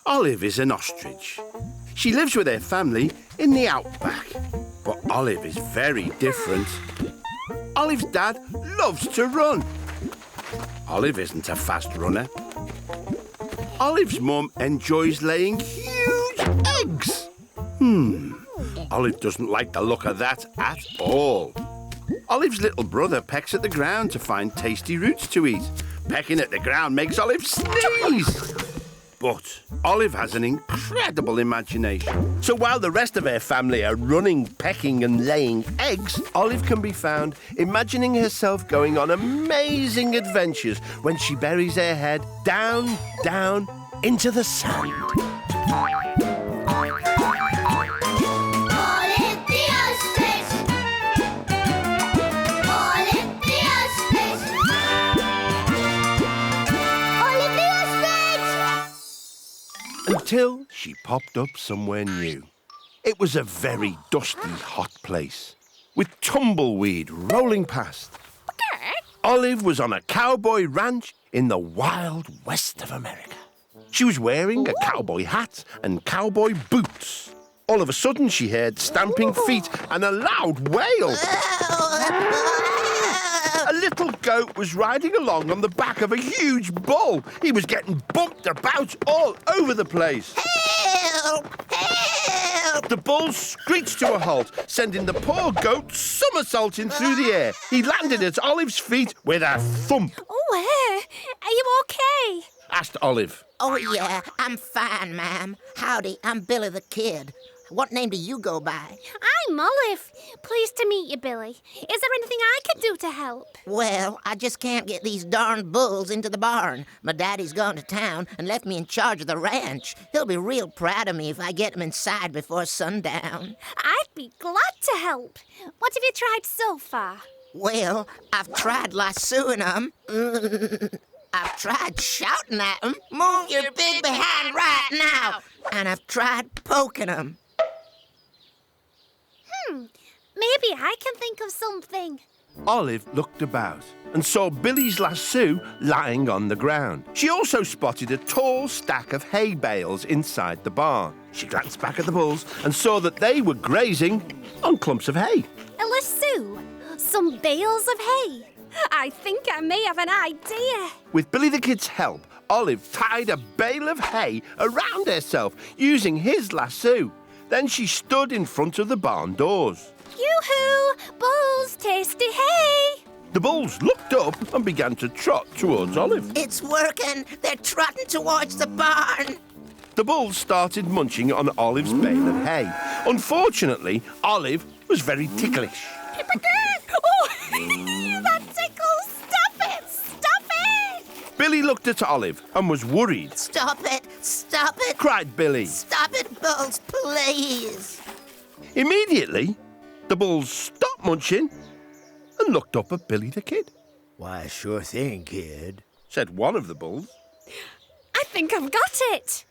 Olive is an ostrich. She lives with her family in the outback. But Olive is very different. Olive's dad loves to run. Olive isn't a fast runner. Olive's mum enjoys laying huge eggs. Olive doesn't like the look of that at all. Olive's little brother pecks at the ground to find tasty roots to eat. Pecking at the ground makes Olive sneeze. But Olive has an incredible imagination. So while the rest of her family are running, pecking and laying eggs, Olive can be found imagining herself going on amazing adventures when she buries her head down, down into the sand. Until she popped up somewhere new. It was a very dusty, hot place, with tumbleweed rolling past. Olive was on a cowboy ranch in the wild west of America. She was wearing a cowboy hat and cowboy boots. All of a sudden, she heard stamping feet and a loud wail. A little goat was riding along on the back of a huge bull. He was getting bumped about all over the place. Help! Help! The bull screeched to a halt, sending the poor goat somersaulting through the air. He landed at Olive's feet with a thump. Oh, are you okay? Asked Olive. Oh, yeah, I'm fine, ma'am. Howdy, I'm Billy the Kid. What name do you go by? I'm Olive. Pleased to meet you, Billy. Is there anything I can do to help? Well, I just can't get these darn bulls into the barn. My daddy's gone to town and left me in charge of the ranch. He'll be real proud of me if I get them inside before sundown. I'd be glad to help. What have you tried so far? Well, I've tried lassoing them. I've tried shouting at them. Move your big behind right now. And I've tried poking them. Maybe I can think of something. Olive looked about and saw Billy's lasso lying on the ground. She also spotted a tall stack of hay bales inside the barn. She glanced back at the bulls and saw that they were grazing on clumps of hay. A lasso? Some bales of hay? I think I may have an idea. With Billy the Kid's help, Olive tied a bale of hay around herself using his lasso. Then she stood in front of the barn doors. Yoo-hoo! Bulls, tasty hay! The bulls looked up and began to trot towards Olive. It's working. They're trotting towards the barn. The bulls started munching on Olive's bale of hay. Unfortunately, Olive was very ticklish. Oh, that tickles! Stop it! Stop it! Billy looked at Olive and was worried. Stop it! Stop it! Cried Billy. Stop it, bulls, please! Immediately, the bulls stopped munching and looked up at Billy the Kid. Why, sure thing, kid, said one of the bulls. I think I've got it.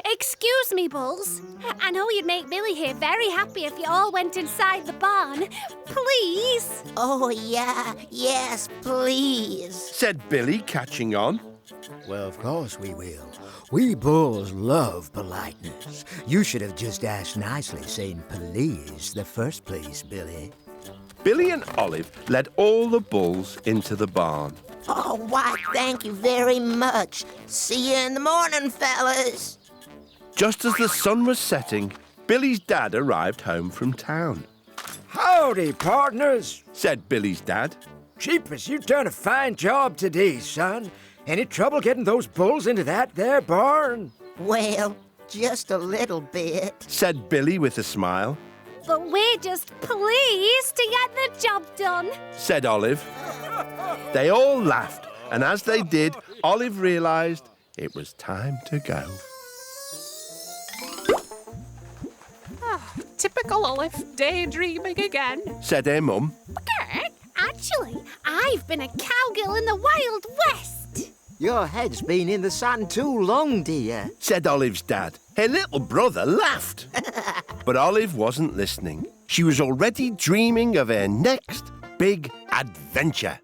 Excuse me, bulls. I know you'd make Billy here very happy if you all went inside the barn. Please. Oh, yeah. Yes, please. Said Billy, catching on. Well, of course we will. We bulls love politeness. You should have just asked nicely, saying please the first place, Billy. Billy and Olive led all the bulls into the barn. Oh, why, thank you very much. See you in the morning, fellas. Just as the sun was setting, Billy's dad arrived home from town. Howdy, partners, said Billy's dad. Jeepers, you've done a fine job today, son. Any trouble getting those bulls into that there barn? Well, just a little bit, said Billy with a smile. But we're just pleased to get the job done, said Olive. They all laughed, and as they did, Olive realized it was time to go. Typical Olive, daydreaming again, said her mum. Actually, I've been a cowgirl in the Wild West. Your head's been in the sun too long, dear, said Olive's dad. Her little brother laughed. But Olive wasn't listening. She was already dreaming of her next big adventure.